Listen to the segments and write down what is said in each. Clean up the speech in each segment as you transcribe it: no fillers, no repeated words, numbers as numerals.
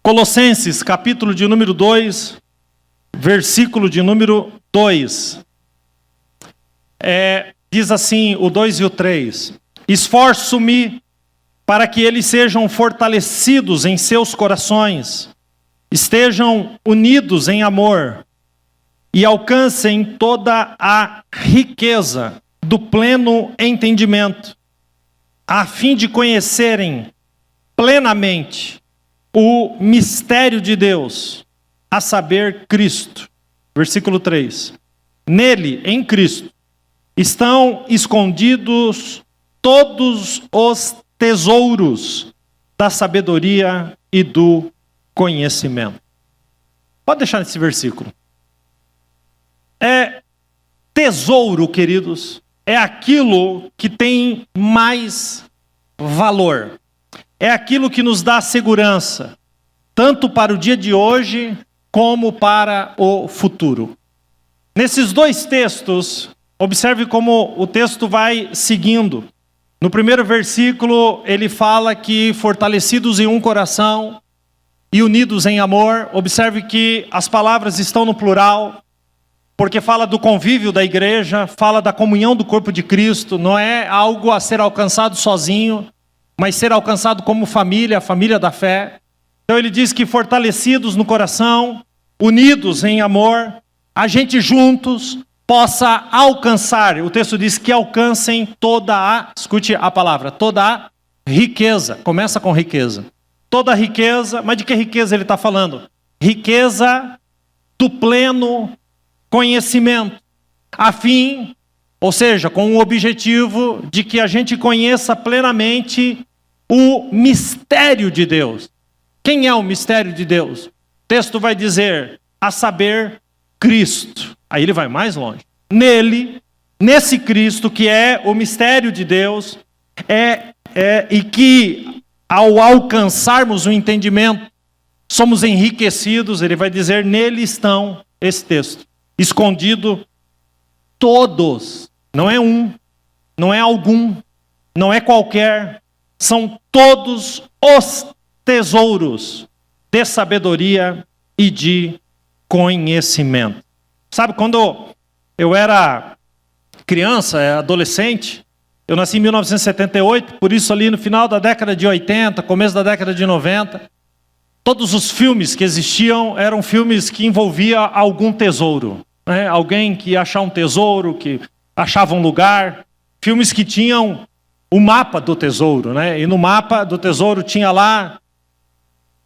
Colossenses, capítulo de número 2, versículo de número 2. Diz assim, o 2 e o 3. Esforço-me para que eles sejam fortalecidos em seus corações, estejam unidos em amor e alcancem toda a riqueza do pleno entendimento, a fim de conhecerem plenamente o mistério de Deus, a saber, Cristo. Versículo 3. Nele, em Cristo, estão escondidos todos os tesouros da sabedoria e do conhecimento. Pode deixar nesse versículo. Tesouro, queridos, é aquilo que tem mais valor. É aquilo que nos dá segurança, tanto para o dia de hoje, como para o futuro. Nesses dois textos, observe como o texto vai seguindo. No primeiro versículo, ele fala que fortalecidos em um coração e unidos em amor. Observe que as palavras estão no plural, porque fala do convívio da igreja, fala da comunhão do corpo de Cristo. Não é algo a ser alcançado sozinho, mas ser alcançado como família, a família da fé. Então ele diz que fortalecidos no coração, unidos em amor, a gente juntos possa alcançar. O texto diz que alcancem escute a palavra, toda a riqueza. Começa com riqueza. Toda a riqueza, mas de que riqueza ele está falando? Riqueza do pleno conhecimento, ou seja, com o objetivo de que a gente conheça plenamente o mistério de Deus. Quem é o mistério de Deus? O texto vai dizer, a saber, Cristo. Aí ele vai mais longe. Nesse Cristo, que é o mistério de Deus, e que ao alcançarmos o entendimento, somos enriquecidos. Ele vai dizer, nele estão, esse texto, escondido todos, não é um, não é algum, não é qualquer, são todos os tesouros de sabedoria e de conhecimento. Sabe, quando eu era criança, adolescente, eu nasci em 1978, por isso ali no final da década de 80, começo da década de 90, todos os filmes que existiam eram filmes que envolviam algum tesouro. Né? Alguém que ia achar um tesouro, que achava um lugar. Filmes que tinham o mapa do tesouro. Né? E no mapa do tesouro tinha lá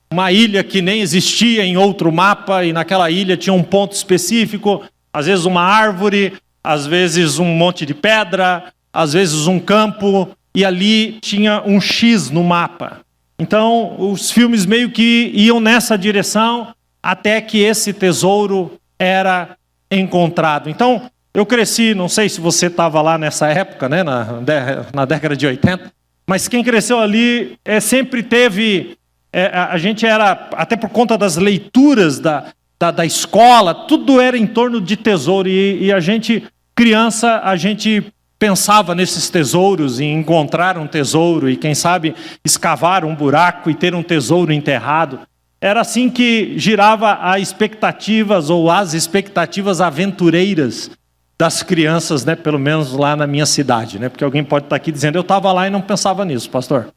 uma ilha que nem existia em outro mapa. E naquela ilha tinha um ponto específico. Às vezes uma árvore, às vezes um monte de pedra, às vezes um campo. E ali tinha um X no mapa. Então, os filmes meio que iam nessa direção até que esse tesouro era encontrado. Então, eu cresci, não sei se você estava lá nessa época, né, na década de 80, mas quem cresceu ali sempre teve, a gente era, até por conta das leituras da escola, tudo era em torno de tesouro, e a gente, criança, a gente pensava nesses tesouros, em encontrar um tesouro e, quem sabe, escavar um buraco e ter um tesouro enterrado. Era assim que girava as expectativas aventureiras das crianças, né? Pelo menos lá na minha cidade, né? Porque alguém pode estar aqui dizendo, eu estava lá e não pensava nisso, pastor.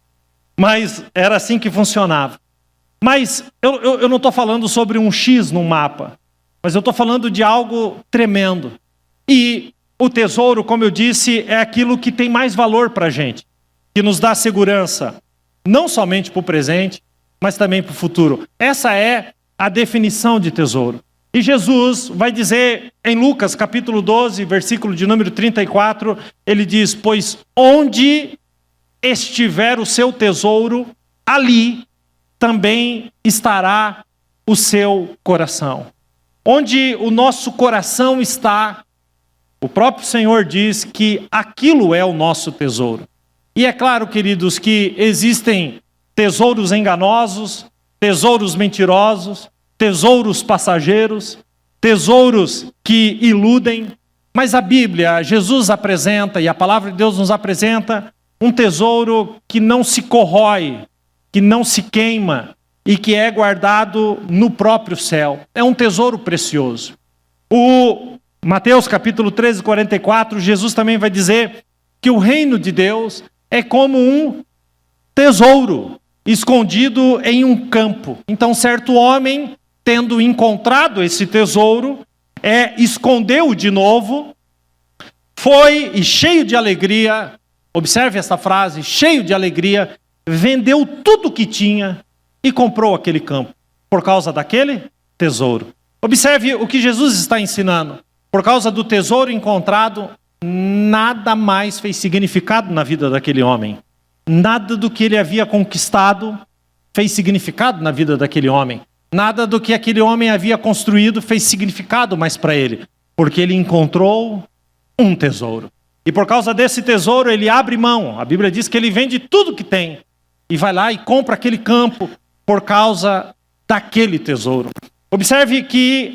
Mas era assim que funcionava. Mas eu não estou falando sobre um X no mapa, mas eu estou falando de algo tremendo. E o tesouro, como eu disse, é aquilo que tem mais valor para a gente, que nos dá segurança, não somente para o presente, mas também para o futuro. Essa é a definição de tesouro. E Jesus vai dizer em Lucas capítulo 12, versículo de número 34, ele diz, pois onde estiver o seu tesouro, ali também estará o seu coração. Onde o nosso coração está, o próprio Senhor diz que aquilo é o nosso tesouro. E é claro, queridos, que existem tesouros enganosos, tesouros mentirosos, tesouros passageiros, tesouros que iludem. Mas a Bíblia, Jesus apresenta, e a palavra de Deus nos apresenta, um tesouro que não se corrói, que não se queima, e que é guardado no próprio céu. É um tesouro precioso. O Mateus capítulo 13, 44, Jesus também vai dizer que o reino de Deus é como um tesouro escondido em um campo. Então, certo homem, tendo encontrado esse tesouro, escondeu-o de novo, foi e cheio de alegria, observe essa frase, cheio de alegria, vendeu tudo o que tinha e comprou aquele campo, por causa daquele tesouro. Observe o que Jesus está ensinando. Por causa do tesouro encontrado, nada mais fez significado na vida daquele homem. Nada do que ele havia conquistado fez significado na vida daquele homem. Nada do que aquele homem havia construído fez significado mais para ele. Porque ele encontrou um tesouro. E por causa desse tesouro ele abre mão. A Bíblia diz que ele vende tudo que tem. E vai lá e compra aquele campo por causa daquele tesouro. Observe que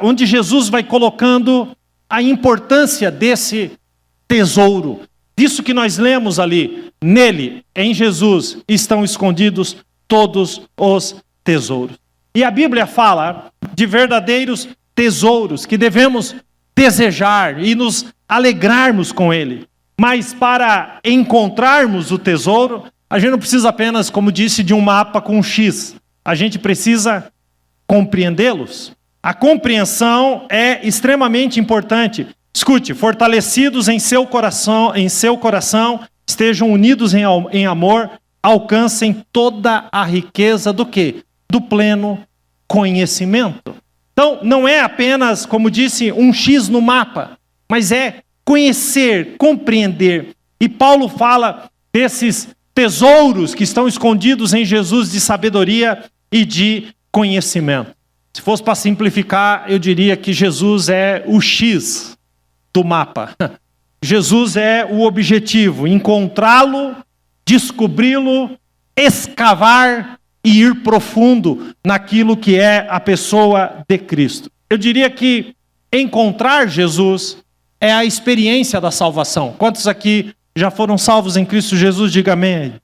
onde Jesus vai colocando a importância desse tesouro. Disso que nós lemos ali. Nele, em Jesus, estão escondidos todos os tesouros. E a Bíblia fala de verdadeiros tesouros que devemos desejar e nos alegrarmos com ele. Mas para encontrarmos o tesouro, a gente não precisa apenas, como disse, de um mapa com um X. A gente precisa compreendê-los. A compreensão é extremamente importante. Escute, fortalecidos em seu coração, estejam unidos em amor, alcancem toda a riqueza do quê? Do pleno conhecimento. Então, não é apenas, como disse, um X no mapa, mas é conhecer, compreender. E Paulo fala desses tesouros que estão escondidos em Jesus de sabedoria e de conhecimento. Se fosse para simplificar, eu diria que Jesus é o X do mapa. Jesus é o objetivo, encontrá-lo, descobri-lo, escavar e ir profundo naquilo que é a pessoa de Cristo. Eu diria que encontrar Jesus é a experiência da salvação. Quantos aqui já foram salvos em Cristo Jesus? Diga amém.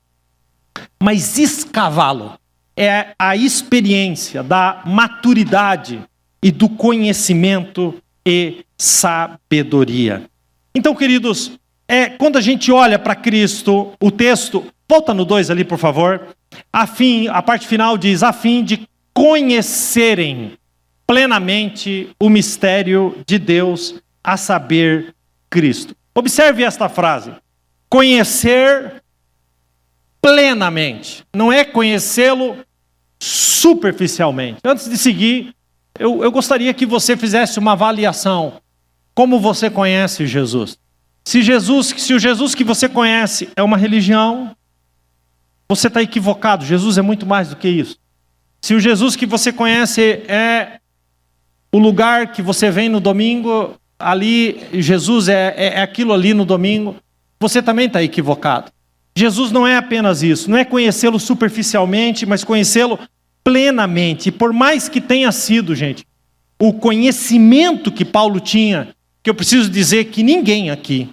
Mas escavá-lo é a experiência da maturidade e do conhecimento e sabedoria. Então, queridos, quando a gente olha para Cristo, o texto, volta no 2 ali, por favor, a parte final diz, a fim de conhecerem plenamente o mistério de Deus, a saber, Cristo. Observe esta frase, conhecer plenamente, não é conhecê-lo superficialmente. Antes de seguir, eu gostaria que você fizesse uma avaliação. Como você conhece Jesus? Se o Jesus que você conhece é uma religião, você está equivocado. Jesus é muito mais do que isso. Se o Jesus que você conhece é o lugar que você vem no domingo, ali Jesus é aquilo ali no domingo, você também está equivocado. Jesus não é apenas isso, não é conhecê-lo superficialmente, mas conhecê-lo plenamente. E por mais que tenha sido, gente, o conhecimento que Paulo tinha, que eu preciso dizer que ninguém aqui,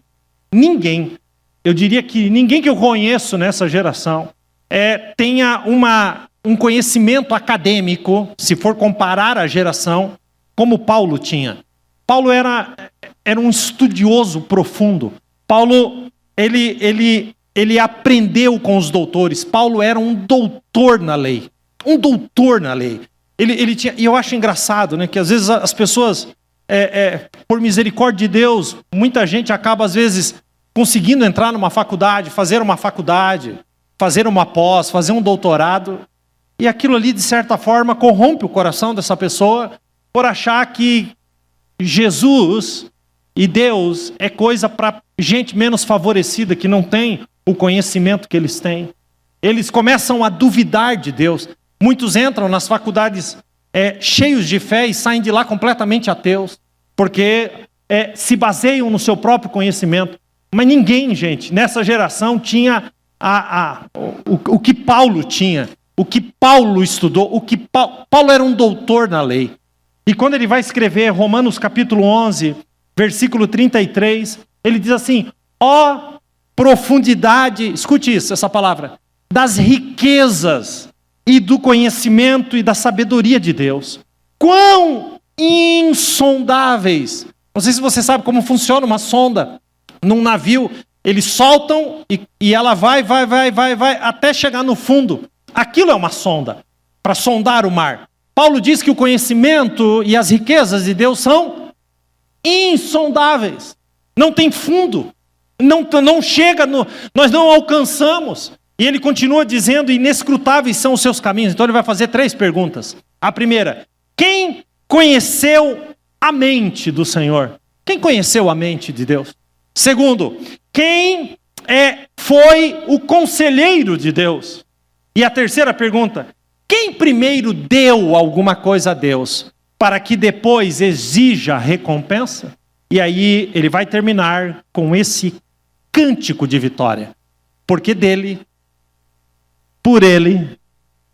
eu diria que ninguém que eu conheço nessa geração, tenha um conhecimento acadêmico, se for comparar a geração, como Paulo tinha. Paulo era um estudioso profundo. Paulo, ele aprendeu com os doutores. Paulo era um doutor na lei. Um doutor na lei. Ele tinha, e eu acho engraçado, né, que às vezes as pessoas, por misericórdia de Deus, muita gente acaba às vezes conseguindo entrar numa faculdade, fazer uma pós, fazer um doutorado, e aquilo ali, de certa forma, corrompe o coração dessa pessoa por achar que Jesus e Deus é coisa para gente menos favorecida, que não tem o conhecimento que eles têm. Eles começam a duvidar de Deus. Muitos entram nas faculdades cheios de fé e saem de lá completamente ateus, porque se baseiam no seu próprio conhecimento. Mas ninguém, gente, nessa geração tinha o que Paulo tinha, o que Paulo estudou, Paulo era um doutor na lei. E quando ele vai escrever Romanos capítulo 11, versículo 33, ele diz assim, ó profundidade, escute isso, essa palavra, das riquezas e do conhecimento e da sabedoria de Deus. Quão insondáveis! Não sei se você sabe como funciona uma sonda num navio. Eles soltam e ela vai, até chegar no fundo. Aquilo é uma sonda, para sondar o mar. Paulo diz que o conhecimento e as riquezas de Deus são insondáveis. Não tem fundo. Não chega, nós não alcançamos. E ele continua dizendo, inescrutáveis são os seus caminhos. Então ele vai fazer 3 perguntas. A primeira, quem conheceu a mente do Senhor? Quem conheceu a mente de Deus? Segundo, quem foi o conselheiro de Deus? E a terceira pergunta, quem primeiro deu alguma coisa a Deus, para que depois exija recompensa? E aí ele vai terminar com esse cântico de vitória. Porque dele, por ele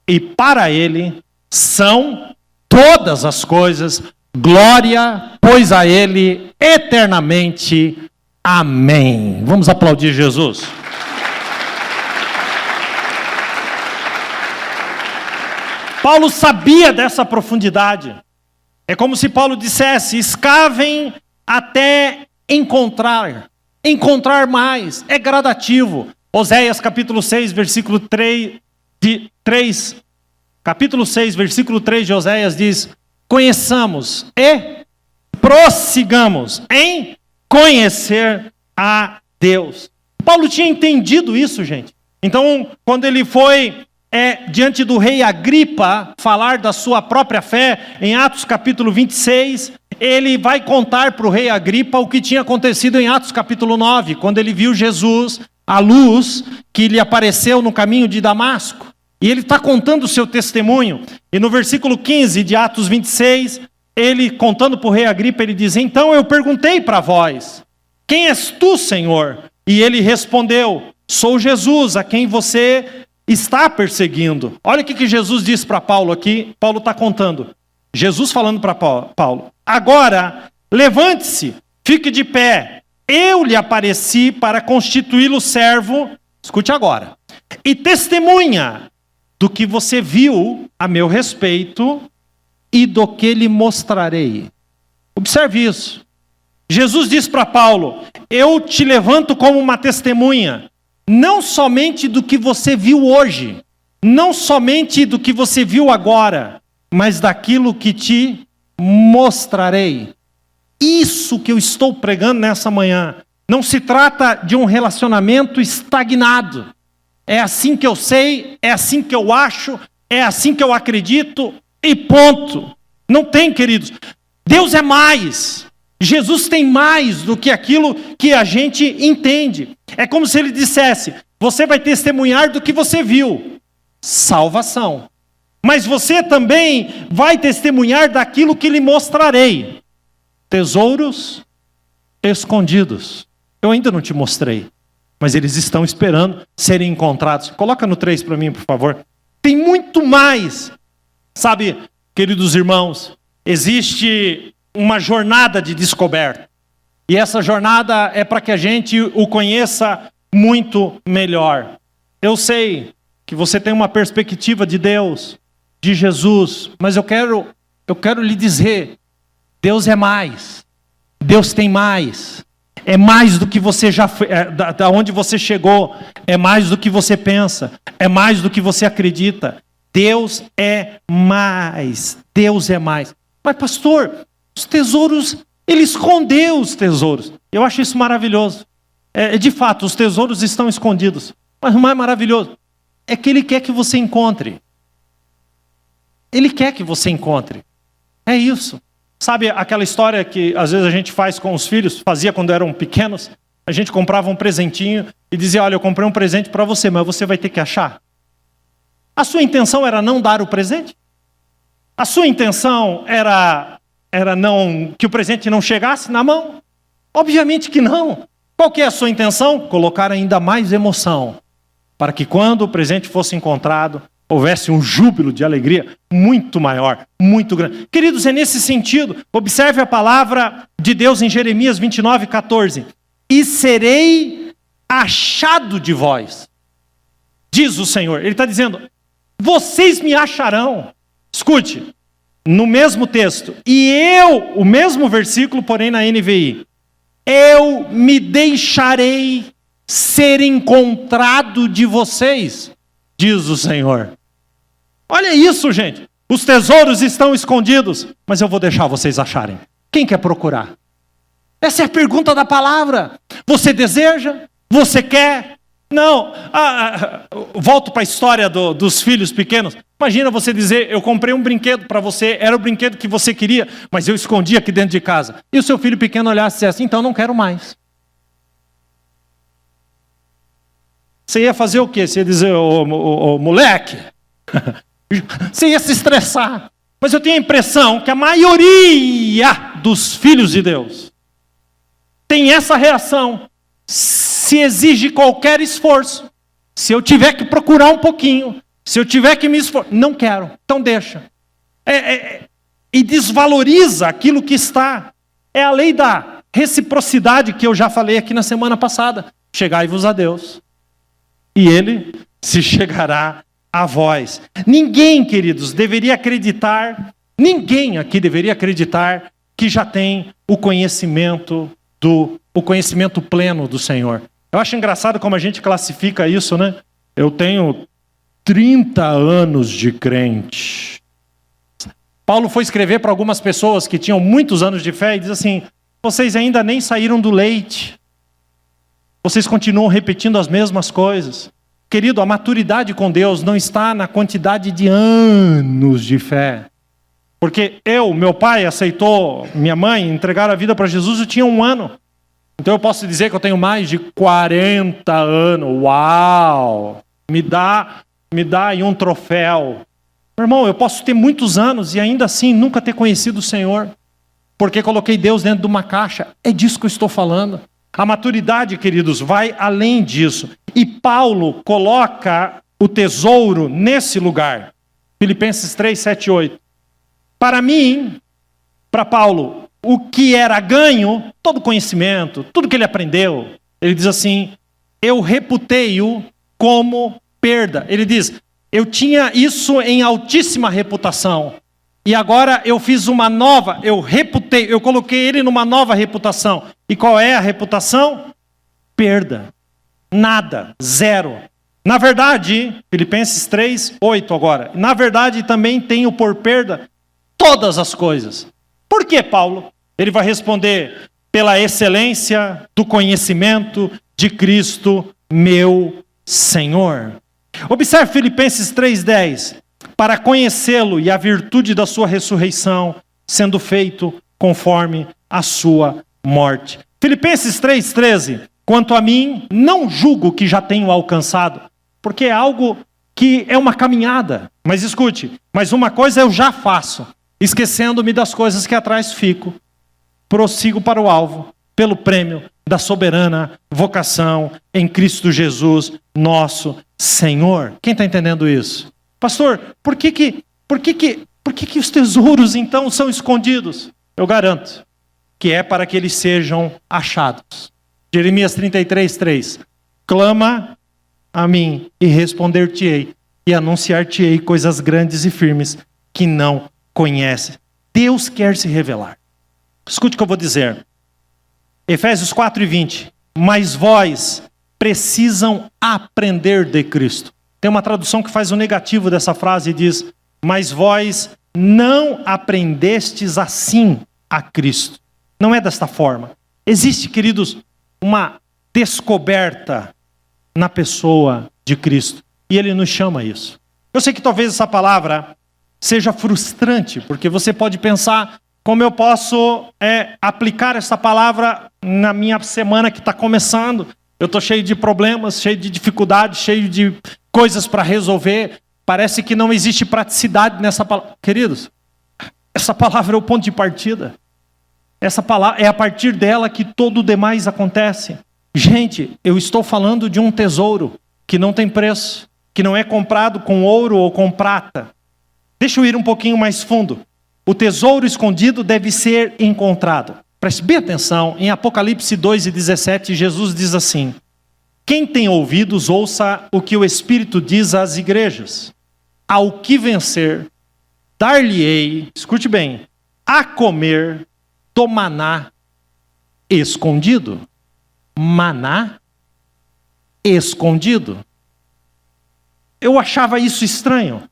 e para ele são todas as coisas, glória, pois a ele eternamente. Amém. Vamos aplaudir Jesus. Paulo sabia dessa profundidade. É como se Paulo dissesse, escavem até encontrar mais, é gradativo. Oséias capítulo 6, versículo 3, capítulo 6, versículo 3 de Oséias diz, conheçamos e prossigamos em conhecer a Deus. Paulo tinha entendido isso, gente. Então, quando ele foi diante do rei Agripa falar da sua própria fé, em Atos capítulo 26, ele vai contar para o rei Agripa o que tinha acontecido em Atos capítulo 9, quando ele viu Jesus, a luz que lhe apareceu no caminho de Damasco. E ele está contando o seu testemunho. E no versículo 15 de Atos 26, ele contando para o rei Agripa, ele diz, então eu perguntei para vós, quem és tu, Senhor? E ele respondeu, sou Jesus, a quem você está perseguindo. Olha o que Jesus disse para Paulo aqui, Paulo está contando. Jesus falando para Paulo, agora, levante-se, fique de pé, eu lhe apareci para constituí-lo servo, escute agora, e testemunha do que você viu a meu respeito e do que lhe mostrarei. Observe isso. Jesus diz para Paulo, eu te levanto como uma testemunha, não somente do que você viu hoje, não somente do que você viu agora, mas daquilo que te mostrarei. Isso que eu estou pregando nessa manhã, não se trata de um relacionamento estagnado. É assim que eu sei, é assim que eu acho, é assim que eu acredito e ponto. Não tem, queridos. Deus é mais. Jesus tem mais do que aquilo que a gente entende. É como se ele dissesse, você vai testemunhar do que você viu. Salvação. Mas você também vai testemunhar daquilo que lhe mostrarei. Tesouros escondidos. Eu ainda não te mostrei, mas eles estão esperando serem encontrados. Coloca no 3 para mim, por favor. Tem muito mais. Sabe, queridos irmãos, existe uma jornada de descoberta. E essa jornada é para que a gente o conheça muito melhor. Eu sei que você tem uma perspectiva de Deus, de Jesus, mas eu quero lhe dizer, Deus é mais. Deus tem mais. É mais do que você já foi, da onde você chegou, é mais do que você pensa, é mais do que você acredita. Deus é mais. Deus é mais. Mas pastor, os tesouros, ele escondeu os tesouros. Eu acho isso maravilhoso. De fato, os tesouros estão escondidos. Mas o mais maravilhoso é que ele quer que você encontre. Ele quer que você encontre. É isso. Sabe aquela história que às vezes a gente faz com os filhos, fazia quando eram pequenos? A gente comprava um presentinho e dizia, olha, eu comprei um presente para você, mas você vai ter que achar. A sua intenção era não dar o presente? A sua intenção era não que o presente não chegasse na mão? Obviamente que não. Qual que é a sua intenção? Colocar ainda mais emoção, para que quando o presente fosse encontrado, houvesse um júbilo de alegria muito maior, muito grande. Queridos, é nesse sentido, observe a palavra de Deus em Jeremias 29:14. E serei achado de vós, diz o Senhor. Ele está dizendo, vocês me acharão. Escute, no mesmo texto, o mesmo versículo, porém na NVI, eu me deixarei ser encontrado de vocês, diz o Senhor. Olha isso, gente. Os tesouros estão escondidos, mas eu vou deixar vocês acharem. Quem quer procurar? Essa é a pergunta da palavra. Você deseja? Você quer? Não. Volto para a história dos filhos pequenos. Imagina você dizer, eu comprei um brinquedo para você, era o brinquedo que você queria, mas eu escondi aqui dentro de casa. E o seu filho pequeno olhasse e dissesse assim, então não quero mais. Você ia fazer o quê? Você ia dizer, ô moleque, você ia se estressar. Mas eu tenho a impressão que a maioria dos filhos de Deus tem essa reação. Se exige qualquer esforço, se eu tiver que procurar um pouquinho, se eu tiver que me esforçar, não quero, então deixa. E desvaloriza aquilo que está. É a lei da reciprocidade que eu já falei aqui na semana passada. Chegai-vos a Deus, e Ele se chegará a vós. Ninguém, queridos, deveria acreditar, ninguém aqui deveria acreditar que já tem o conhecimento pleno do Senhor. Eu acho engraçado como a gente classifica isso, né? Eu tenho 30 anos de crente. Paulo foi escrever para algumas pessoas que tinham muitos anos de fé e diz assim, vocês ainda nem saíram do leite. Vocês continuam repetindo as mesmas coisas. Querido, a maturidade com Deus não está na quantidade de anos de fé. Porque meu pai aceitou minha mãe, entregar a vida para Jesus, eu tinha 1 ano. Então eu posso dizer que eu tenho mais de 40 anos. Uau! Me dá aí um troféu. Meu irmão, eu posso ter muitos anos e ainda assim nunca ter conhecido o Senhor. Porque coloquei Deus dentro de uma caixa. É disso que eu estou falando. A maturidade, queridos, vai além disso. E Paulo coloca o tesouro nesse lugar. Filipenses 3, 7, 8. Para mim, para Paulo, o que era ganho, todo conhecimento, tudo que ele aprendeu, ele diz assim, eu reputei-o como perda. Ele diz, eu tinha isso em altíssima reputação. E agora eu fiz uma nova, eu coloquei ele numa nova reputação. E qual é a reputação? Perda. Nada. Zero. Na verdade, Filipenses 3, 8 agora. Na verdade também tenho por perda todas as coisas. Por que, Paulo? Ele vai responder, pela excelência do conhecimento de Cristo, meu Senhor. Observe Filipenses 3,10. Para conhecê-lo e a virtude da sua ressurreição, sendo feito conforme a sua morte. Filipenses 3,13. Quanto a mim, não julgo que já tenho alcançado, porque é algo que é uma caminhada. Mas escute, mas uma coisa eu já faço, esquecendo-me das coisas que atrás fico, prossigo para o alvo, pelo prêmio da soberana vocação em Cristo Jesus, nosso Senhor. Quem está entendendo isso? Pastor, por que os tesouros então são escondidos? Eu garanto que é para que eles sejam achados. Jeremias 33:3. Clama a mim e responder-te-ei e anunciar-te-ei coisas grandes e firmes que não conheces. Deus quer se revelar. Escute o que eu vou dizer. Efésios 4:20. Mas vós precisam aprender de Cristo. Tem uma tradução que faz o negativo dessa frase e diz, mas vós não aprendestes assim a Cristo. Não é desta forma. Existe, queridos, uma descoberta na pessoa de Cristo. E Ele nos chama a isso. Eu sei que talvez essa palavra seja frustrante, porque você pode pensar como eu posso aplicar essa palavra na minha semana que está começando. Eu estou cheio de problemas, cheio de dificuldades, cheio de coisas para resolver. Parece que não existe praticidade nessa palavra. Queridos, essa palavra é o ponto de partida. Essa palavra é a partir dela que todo o demais acontece. Gente, eu estou falando de um tesouro que não tem preço, que não é comprado com ouro ou com prata. Deixa eu ir um pouquinho mais fundo. O tesouro escondido deve ser encontrado. Preste bem atenção, em Apocalipse 2:17, Jesus diz assim, quem tem ouvidos, ouça o que o Espírito diz às igrejas. ao que vencer, dar-lhe-ei, escute bem, a comer do maná escondido. Maná escondido. Eu achava isso estranho,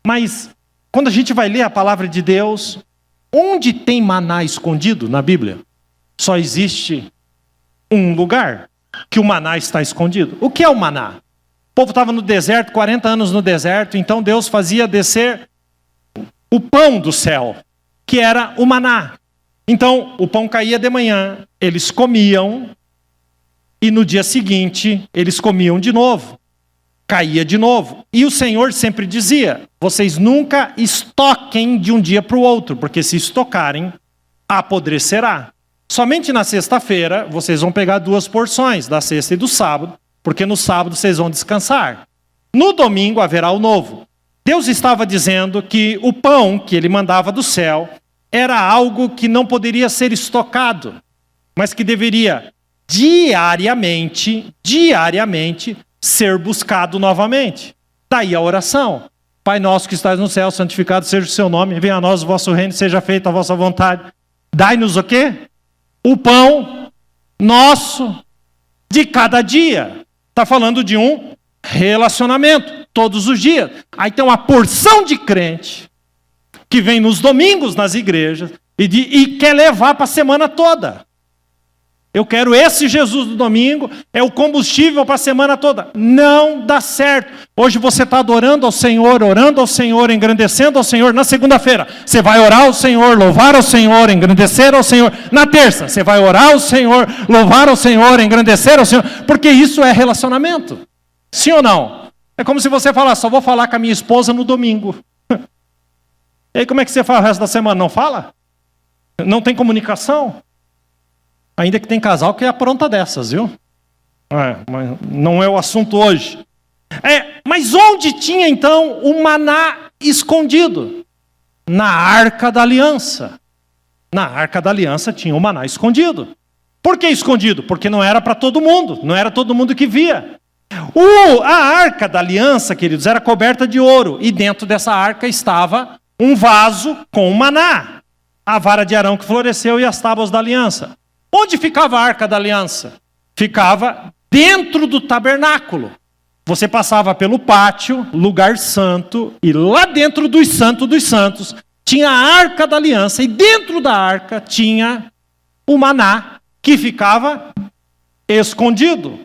mas quando a gente vai ler a palavra de Deus, onde tem maná escondido na Bíblia? Só existe um lugar que o maná está escondido. O que é o maná? O povo estava no deserto, 40 anos no deserto, então Deus fazia descer o pão do céu, que era o maná. Então o pão caía de manhã, eles comiam, e no dia seguinte eles comiam de novo. Caía de novo. E o Senhor sempre dizia, vocês nunca estoquem de um dia para o outro, porque se estocarem, apodrecerá. Somente na sexta-feira, vocês vão pegar 2 porções, da sexta e do sábado, porque no sábado vocês vão descansar. No domingo haverá o novo. Deus estava dizendo que o pão que ele mandava do céu era algo que não poderia ser estocado, mas que deveria diariamente ser buscado novamente. Daí a oração. Pai nosso que estás no céu, santificado seja o seu nome, venha a nós o vosso reino, seja feita a vossa vontade. Dai-nos o quê? O pão nosso de cada dia. Está falando de um relacionamento, todos os dias. Aí tem uma porção de crente que vem nos domingos nas igrejas e quer levar para a semana toda. Eu quero esse Jesus do domingo, é o combustível para a semana toda. Não dá certo. Hoje você está adorando ao Senhor, orando ao Senhor, engrandecendo ao Senhor. Na segunda-feira, você vai orar ao Senhor, louvar ao Senhor, engrandecer ao Senhor. Na terça, você vai orar ao Senhor, louvar ao Senhor, engrandecer ao Senhor. Porque isso é relacionamento. Sim ou não? É como se você falasse, só vou falar com a minha esposa no domingo. E aí como é que você faz o resto da semana? Não fala? Não tem comunicação? Ainda que tem casal que apronta dessas, viu? Mas não é o assunto hoje. Mas onde tinha então o maná escondido? Na Arca da Aliança. Na Arca da Aliança tinha o maná escondido. Por que escondido? Porque não era para todo mundo. Não era todo mundo que via. A Arca da Aliança, queridos, era coberta de ouro. E dentro dessa arca estava um vaso com o maná. A vara de Arão que floresceu e as tábuas da aliança. Onde ficava a Arca da Aliança? Ficava dentro do tabernáculo. Você passava pelo pátio, lugar santo, e lá dentro dos santos tinha a Arca da Aliança, e dentro da arca tinha o maná, que ficava escondido.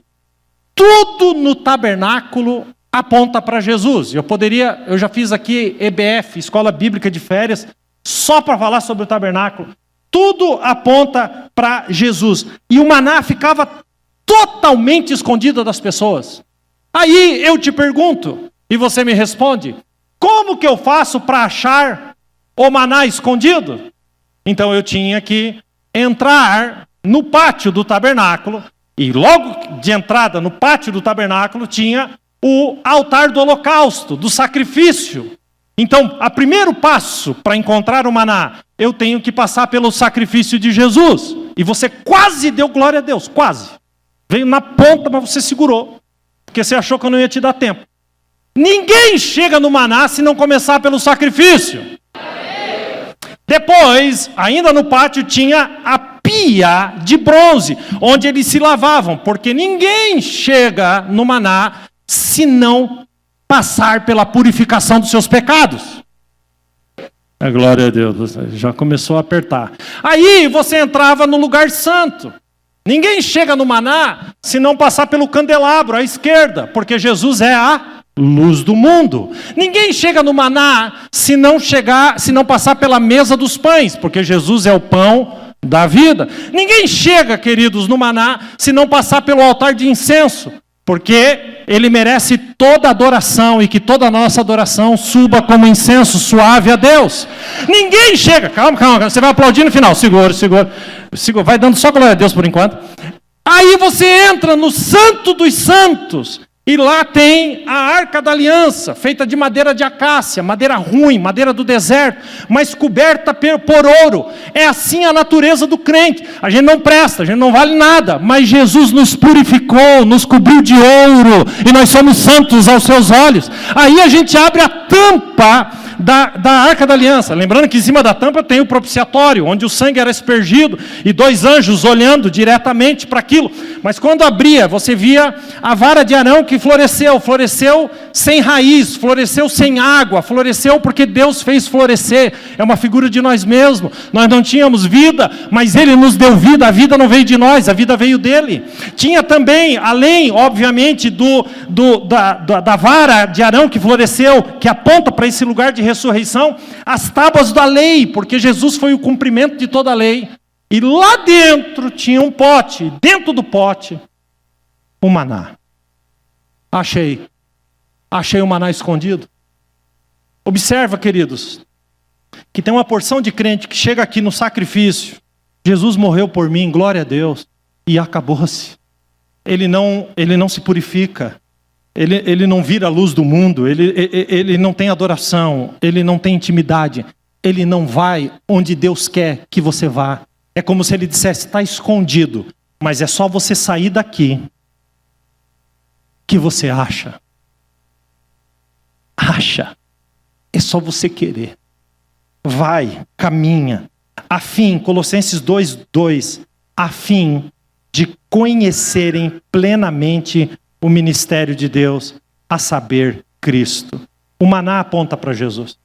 Tudo no tabernáculo aponta para Jesus. Eu já fiz aqui EBF, Escola Bíblica de Férias, só para falar sobre o tabernáculo. Tudo aponta para Jesus. E o maná ficava totalmente escondido das pessoas. Aí eu te pergunto, e você me responde, como que eu faço para achar o maná escondido? Então eu tinha que entrar no pátio do tabernáculo, e logo de entrada no pátio do tabernáculo tinha o altar do holocausto, do sacrifício. Então, o primeiro passo para encontrar o maná, eu tenho que passar pelo sacrifício de Jesus. E você quase deu glória a Deus, quase. Veio na ponta, mas você segurou, porque você achou que eu não ia te dar tempo. Ninguém chega no maná se não começar pelo sacrifício. Depois, ainda no pátio, tinha a pia de bronze, onde eles se lavavam, porque ninguém chega no maná se não passar pela purificação dos seus pecados. Glória a Deus, já começou a apertar. Aí você entrava no lugar santo. Ninguém chega no maná se não passar pelo candelabro à esquerda, porque Jesus é a luz do mundo. Ninguém chega no maná se não passar pela mesa dos pães, porque Jesus é o pão da vida. Ninguém chega, queridos, no maná se não passar pelo altar de incenso, porque ele merece toda adoração e que toda a nossa adoração suba como incenso suave a Deus. Ninguém chega, calma, você vai aplaudir no final, segura, vai dando só glória a Deus por enquanto. Aí você entra no Santo dos Santos E lá tem a Arca da Aliança, feita de madeira de acácia, madeira ruim, madeira do deserto, mas coberta por ouro. É assim a natureza do crente. A gente não presta, a gente não vale nada, mas Jesus nos purificou, nos cobriu de ouro, e nós somos santos aos seus olhos. Aí a gente abre a tampa da Arca da Aliança, lembrando que em cima da tampa tem o propiciatório, onde o sangue era aspergido, e 2 anjos olhando diretamente para aquilo. Mas quando abria, você via a vara de Arão que floresceu sem raiz, floresceu sem água, floresceu porque Deus fez florescer. É uma figura de nós mesmos. Nós não tínhamos vida, mas Ele nos deu vida. A vida não veio de nós, a vida veio dele. Tinha também, além, obviamente, da vara de Arão que floresceu, que aponta para esse lugar de ressurreição, as tábuas da lei, porque Jesus foi o cumprimento de toda a lei. E lá dentro tinha um pote, dentro do pote, o maná. Achei o maná escondido. Observa, queridos, que tem uma porção de crente que chega aqui no sacrifício. Jesus morreu por mim, glória a Deus, e acabou-se. Ele não se purifica. Ele não vira a luz do mundo, ele não tem adoração, ele não tem intimidade, ele não vai onde Deus quer que você vá. É como se ele dissesse, está escondido, mas é só você sair daqui que você acha. Acha. É só você querer. Vai, caminha. A fim, Colossenses 2:2, a fim de conhecerem plenamente o ministério de Deus, a saber, Cristo. O maná aponta para Jesus.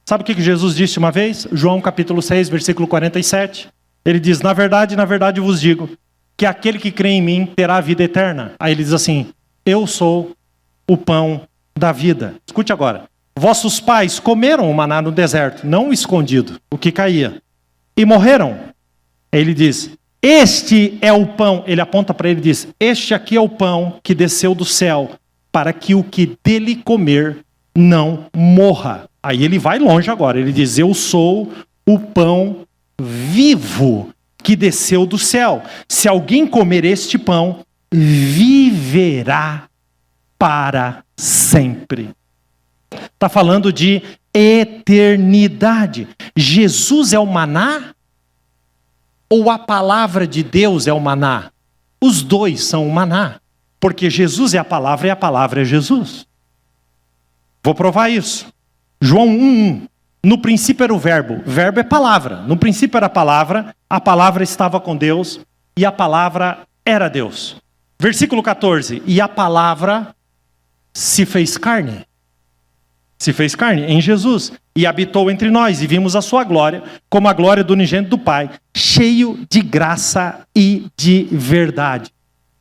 Sabe o que Jesus disse uma vez? João capítulo 6, versículo 47. Ele diz, na verdade vos digo, que aquele que crê em mim terá a vida eterna. Aí ele diz assim, eu sou o pão da vida. Escute agora. Vossos pais comeram o maná no deserto, não escondido, o que caía, e morreram. Aí ele diz, este é o pão, ele aponta para ele e diz, este aqui é o pão que desceu do céu, para que o que dele comer não morra. Aí ele vai longe agora, ele diz, eu sou o pão vivo que desceu do céu. Se alguém comer este pão, viverá para sempre. Está falando de eternidade. Jesus é o maná? Ou a palavra de Deus é o maná? Os dois são o maná. Porque Jesus é a palavra e a palavra é Jesus. Vou provar isso. João 1:1. No princípio era o verbo. Verbo é palavra. No princípio era a palavra estava com Deus e a palavra era Deus. Versículo 14. E a palavra se fez carne. Se fez carne em Jesus e habitou entre nós e vimos a sua glória, como a glória do unigênito do Pai, cheio de graça e de verdade.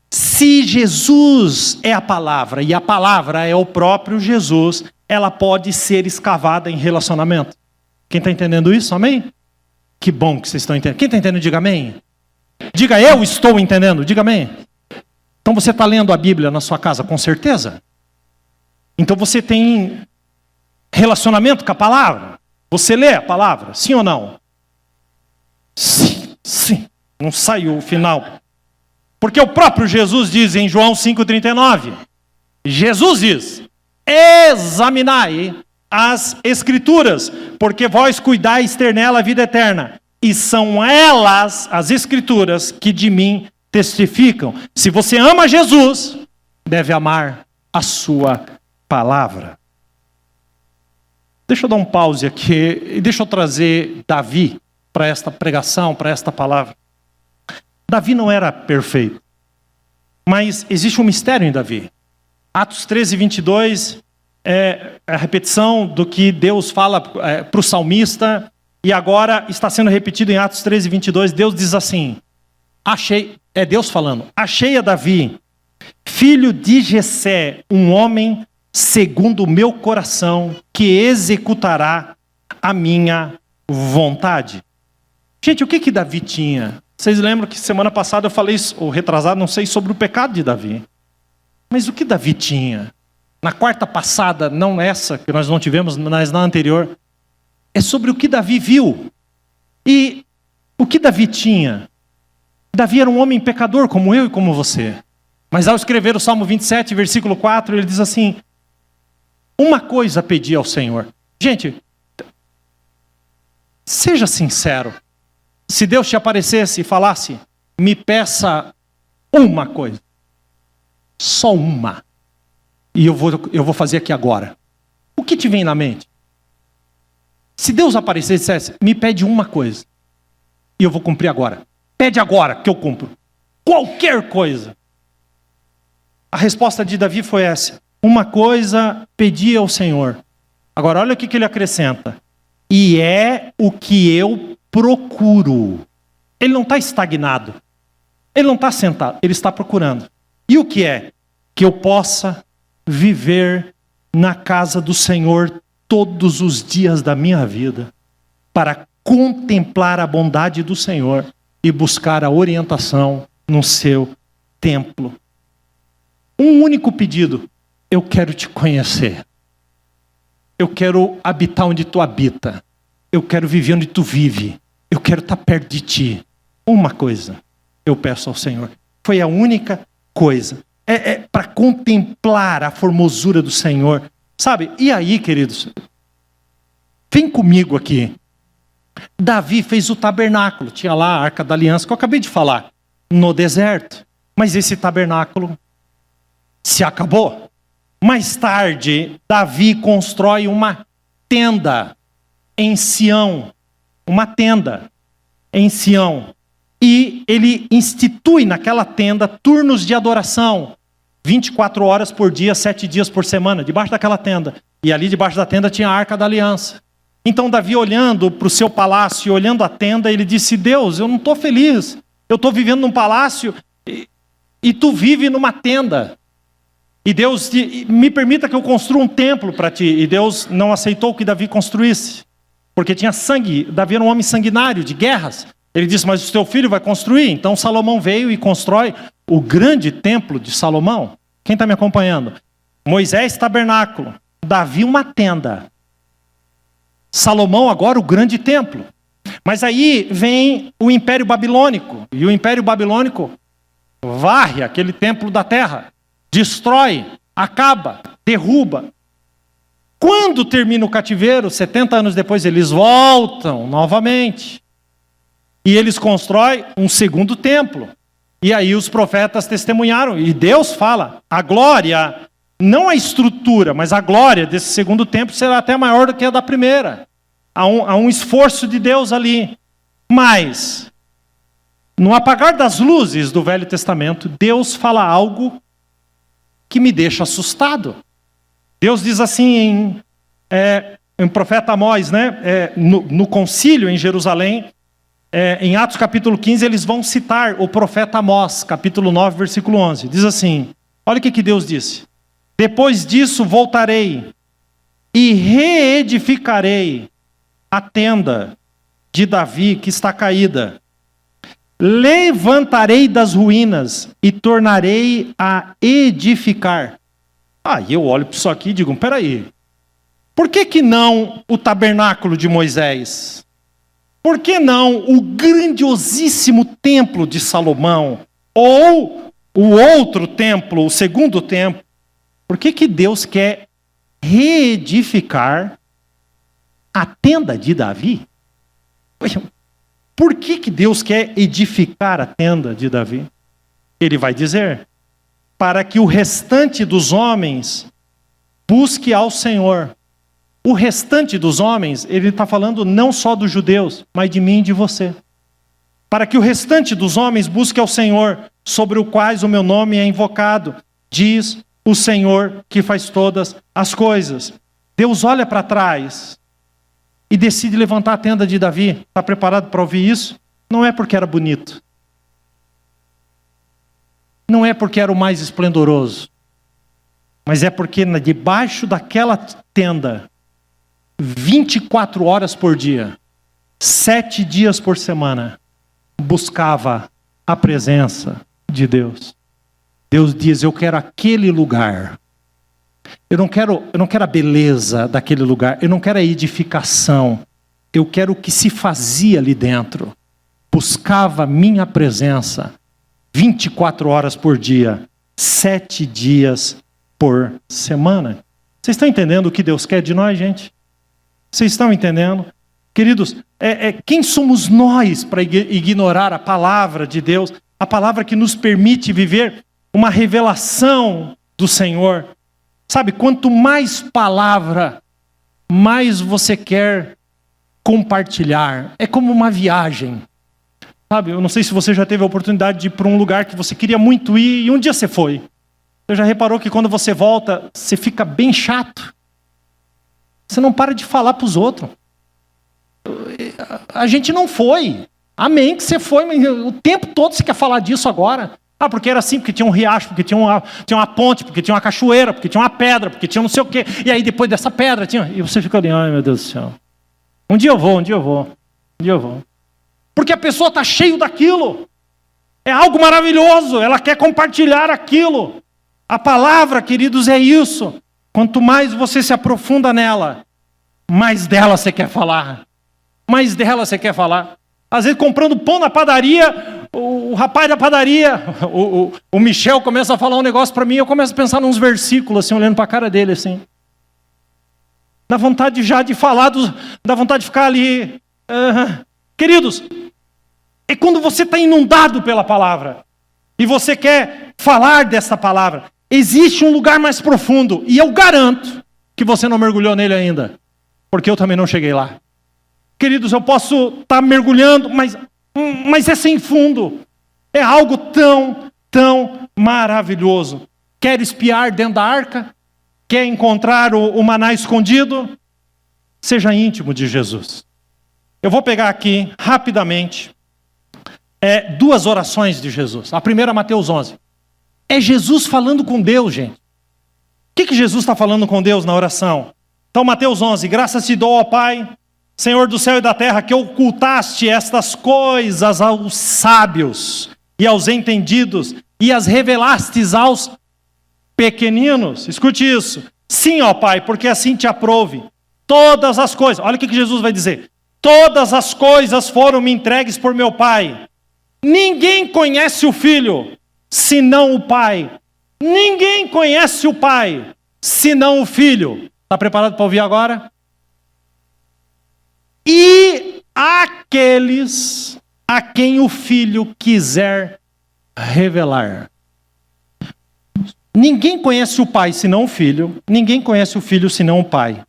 Se Jesus é a palavra e a palavra é o próprio Jesus, ela pode ser escavada em relacionamento. Quem está entendendo isso? Amém? Que bom que vocês estão entendendo. Quem está entendendo, diga amém. Diga eu estou entendendo, diga amém. Então você está lendo a Bíblia na sua casa, com certeza? Então você tem relacionamento com a palavra? Você lê a palavra? Sim ou não? Sim. Não saiu o final. Porque o próprio Jesus diz em João 5,39. Jesus diz, examinai as Escrituras, porque vós cuidais ter nela a vida eterna. E são elas, as Escrituras, que de mim testificam. Se você ama Jesus, deve amar a sua palavra. Deixa eu dar um pause aqui e deixa eu trazer Davi para esta pregação, para esta palavra. Davi não era perfeito, mas existe um mistério em Davi. Atos 13:22 é a repetição do que Deus fala para o salmista, e agora está sendo repetido em Atos 13:22. Deus diz assim, é Deus falando, achei a Davi, filho de Jessé, um homem segundo o meu coração, que executará a minha vontade. Gente, o que Davi tinha? Vocês lembram que semana passada eu falei, ou retrasado, não sei, sobre o pecado de Davi. Mas o que Davi tinha? Na quarta passada, não essa, que nós não tivemos, mas na anterior, é sobre o que Davi viu. E o que Davi tinha? Davi era um homem pecador, como eu e como você. Mas ao escrever o Salmo 27, versículo 4, ele diz assim: uma coisa pedi ao Senhor. Gente, seja sincero. Se Deus te aparecesse e falasse: me peça uma coisa, só uma, e eu vou fazer aqui agora, o que te vem na mente? Se Deus aparecesse e dissesse: me pede uma coisa, e eu vou cumprir agora. Pede agora que eu cumpro. Qualquer coisa. A resposta de Davi foi essa: uma coisa pedi ao Senhor. Agora olha o que ele acrescenta: e é o que eu procuro. Ele não está estagnado. Ele não está sentado. Ele está procurando. E o que é? Que eu possa viver na casa do Senhor todos os dias da minha vida, para contemplar a bondade do Senhor e buscar a orientação no seu templo. Um único pedido: eu quero te conhecer. Eu quero habitar onde tu habita. Eu quero viver onde tu vive. Eu quero estar perto de ti. Uma coisa eu peço ao Senhor. Foi a única coisa. É para contemplar a formosura do Senhor. Sabe? E aí, queridos, vem comigo aqui. Davi fez o tabernáculo. Tinha lá a Arca da Aliança, que eu acabei de falar, no deserto. Mas esse tabernáculo se acabou. Mais tarde, Davi constrói uma tenda em Sião. Uma tenda em Sião. E ele institui naquela tenda turnos de adoração. 24 horas por dia, 7 dias por semana, debaixo daquela tenda. E ali debaixo da tenda tinha a Arca da Aliança. Então Davi, olhando para o seu palácio, olhando a tenda, ele disse: Deus, eu não estou feliz. Eu estou vivendo num palácio e tu vive numa tenda. E Deus, me permita que eu construa um templo para ti. E Deus não aceitou que Davi construísse, porque tinha sangue. Davi era um homem sanguinário, de guerras. Ele disse: mas o teu filho vai construir. Então Salomão veio e constrói o grande templo de Salomão. Quem está me acompanhando? Moisés, tabernáculo. Davi, uma tenda. Salomão agora o grande templo. Mas aí vem o Império Babilônico. E o Império Babilônico varre aquele templo da terra. Destrói, acaba, derruba. Quando termina o cativeiro, 70 anos depois, eles voltam novamente. E eles constroem um segundo templo. E aí os profetas testemunharam. E Deus fala: a glória, não a estrutura, mas a glória desse segundo templo será até maior do que a da primeira. Há um esforço de Deus ali. Mas, no apagar das luzes do Velho Testamento, Deus fala algo que me deixa assustado. Deus diz assim em profeta Amós, né? No concílio em Jerusalém, em Atos capítulo 15, eles vão citar o profeta Amós, capítulo 9, versículo 11. Diz assim, olha o que Deus disse: depois disso voltarei e reedificarei a tenda de Davi que está caída. Levantarei das ruínas e tornarei a edificar. E eu olho para isso aqui e digo: peraí, por que não o tabernáculo de Moisés? Por que não o grandiosíssimo templo de Salomão? Ou o outro templo, o segundo templo? Por que Deus quer reedificar a tenda de Davi? Por que Deus quer edificar a tenda de Davi? Ele vai dizer: para que o restante dos homens busque ao Senhor. O restante dos homens, ele está falando não só dos judeus, mas de mim e de você. Para que o restante dos homens busque ao Senhor, sobre o quais o meu nome é invocado, diz o Senhor que faz todas as coisas. Deus olha para trás e decide levantar a tenda de Davi. Está preparado para ouvir isso? Não é porque era bonito. Não é porque era o mais esplendoroso. Mas é porque debaixo daquela tenda, 24 horas por dia, 7 dias por semana, buscava a presença de Deus. Deus diz: eu quero aquele lugar. Eu não quero a beleza daquele lugar. Eu não quero a edificação. Eu quero o que se fazia ali dentro. Buscava minha presença 24 horas por dia, 7 dias por semana. Vocês estão entendendo o que Deus quer de nós, gente? Vocês estão entendendo? Queridos, quem somos nós para ignorar a palavra de Deus? A palavra que nos permite viver uma revelação do Senhor. Sabe, quanto mais palavra, mais você quer compartilhar. É como uma viagem. Sabe, eu não sei se você já teve a oportunidade de ir para um lugar que você queria muito ir e um dia você foi. Você já reparou que quando você volta, você fica bem chato? Você não para de falar para os outros. A gente não foi. Amém que você foi, mas o tempo todo você quer falar disso agora. Ah, porque era assim, porque tinha um riacho, porque tinha uma ponte, porque tinha uma cachoeira, porque tinha uma pedra, porque tinha não sei o quê. E aí depois dessa pedra tinha... E você fica ali, ai meu Deus do céu. Um dia eu vou. Porque a pessoa está cheia daquilo. É algo maravilhoso, ela quer compartilhar aquilo. A palavra, queridos, é isso. Quanto mais você se aprofunda nela, mais dela você quer falar. Mais dela você quer falar. Às vezes comprando pão na padaria, o rapaz da padaria, o Michel começa a falar um negócio para mim, eu começo a pensar nos versículos, assim, olhando para a cara dele, assim. Dá vontade já de falar, dá vontade de ficar ali. Queridos, é quando você está inundado pela palavra, e você quer falar dessa palavra, existe um lugar mais profundo, e eu garanto que você não mergulhou nele ainda, porque eu também não cheguei lá. Queridos, eu posso estar mergulhando, mas é sem fundo. É algo tão maravilhoso. Quer espiar dentro da arca? Quer encontrar o maná escondido? Seja íntimo de Jesus. Eu vou pegar aqui, rapidamente, 2 orações de Jesus. A primeira, Mateus 11. É Jesus falando com Deus, gente. O que Jesus está falando com Deus na oração? Então, Mateus 11. Graças te dou, ó Pai, Senhor do céu e da terra, que ocultaste estas coisas aos sábios e aos entendidos e as revelastes aos pequeninos. Escute isso. Sim, ó Pai, porque assim te aprouve. Todas as coisas, olha o que Jesus vai dizer. Todas as coisas foram me entregues por meu Pai. Ninguém conhece o Filho, senão o Pai. Ninguém conhece o Pai, senão o Filho. Está preparado para ouvir agora? E aqueles a quem o Filho quiser revelar. Ninguém conhece o Pai senão o Filho, ninguém conhece o Filho senão o Pai,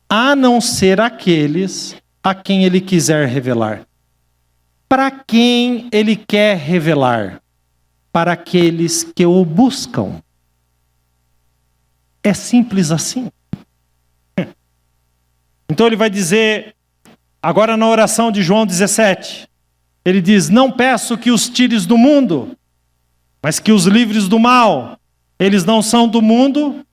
a não ser aqueles a quem Ele quiser revelar. Para quem Ele quer revelar? Para aqueles que o buscam. É simples assim. Então ele vai dizer, agora na oração de João 17, ele diz, não peço que os tires do mundo, mas que os livres do mal. Eles não são do mundo,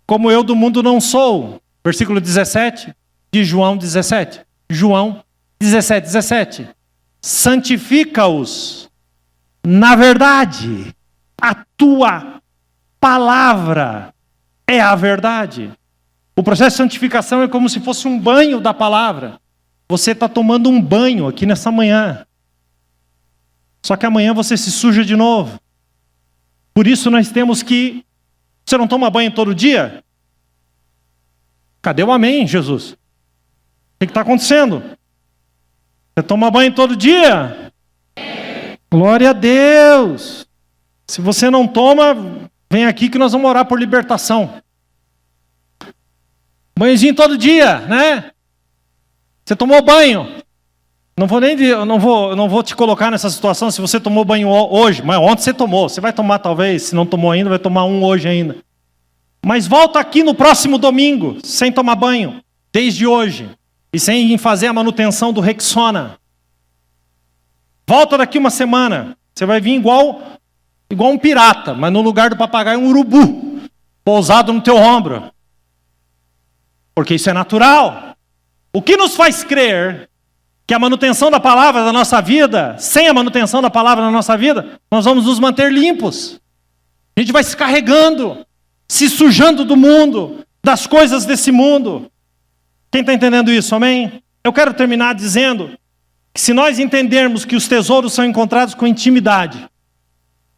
como eu do mundo não sou. Versículo 17 de João 17. João 17. Santifica-os na verdade. A tua palavra é a verdade. O processo de santificação é como se fosse um banho da palavra. Você está tomando um banho aqui nessa manhã. Só que amanhã você se suja de novo. Por isso nós temos que... Você não toma banho todo dia? Cadê o amém, Jesus? O que está acontecendo? Você toma banho todo dia? Glória a Deus! Se você não toma, vem aqui que nós vamos orar por libertação. Banhozinho todo dia, né? Você tomou banho. Não vou te colocar nessa situação se você tomou banho hoje, mas ontem você tomou. Você vai tomar talvez, se não tomou ainda, vai tomar um hoje ainda. Mas volta aqui no próximo domingo, sem tomar banho, desde hoje, e sem fazer a manutenção do Rexona. Volta daqui uma semana, você vai vir igual um pirata, mas no lugar do papagaio um urubu, pousado no teu ombro. Porque isso é natural. O que nos faz crer que a manutenção da palavra da nossa vida, sem a manutenção da palavra na nossa vida, nós vamos nos manter limpos. A gente vai se carregando, se sujando do mundo, das coisas desse mundo. Quem está entendendo isso, amém? Eu quero terminar dizendo que se nós entendermos que os tesouros são encontrados com intimidade,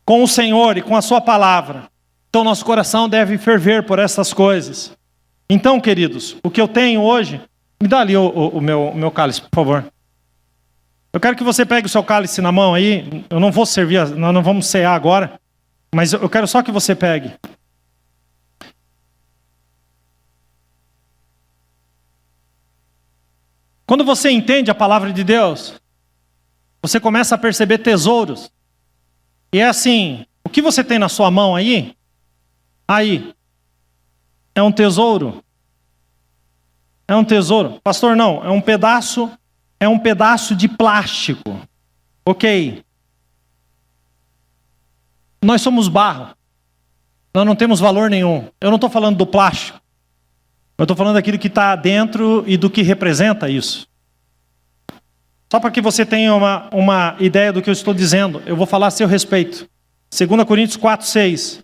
com o Senhor e com a sua palavra. Então nosso coração deve ferver por essas coisas. Então, queridos, o que eu tenho hoje, me dá ali o meu cálice, por favor. Eu quero que você pegue o seu cálice na mão aí. Eu não vou servir, nós não vamos cear agora, mas eu quero só que você pegue. Quando você entende a palavra de Deus, você começa a perceber tesouros. E é assim, o que você tem na sua mão aí, é um tesouro. É um tesouro. Pastor, não, é um pedaço de plástico. Ok. Nós somos barro. Nós não temos valor nenhum. Eu não estou falando do plástico. Eu estou falando daquilo que está dentro e do que representa isso. Só para que você tenha uma ideia do que eu estou dizendo, eu vou falar a seu respeito. 2 Coríntios 4:6.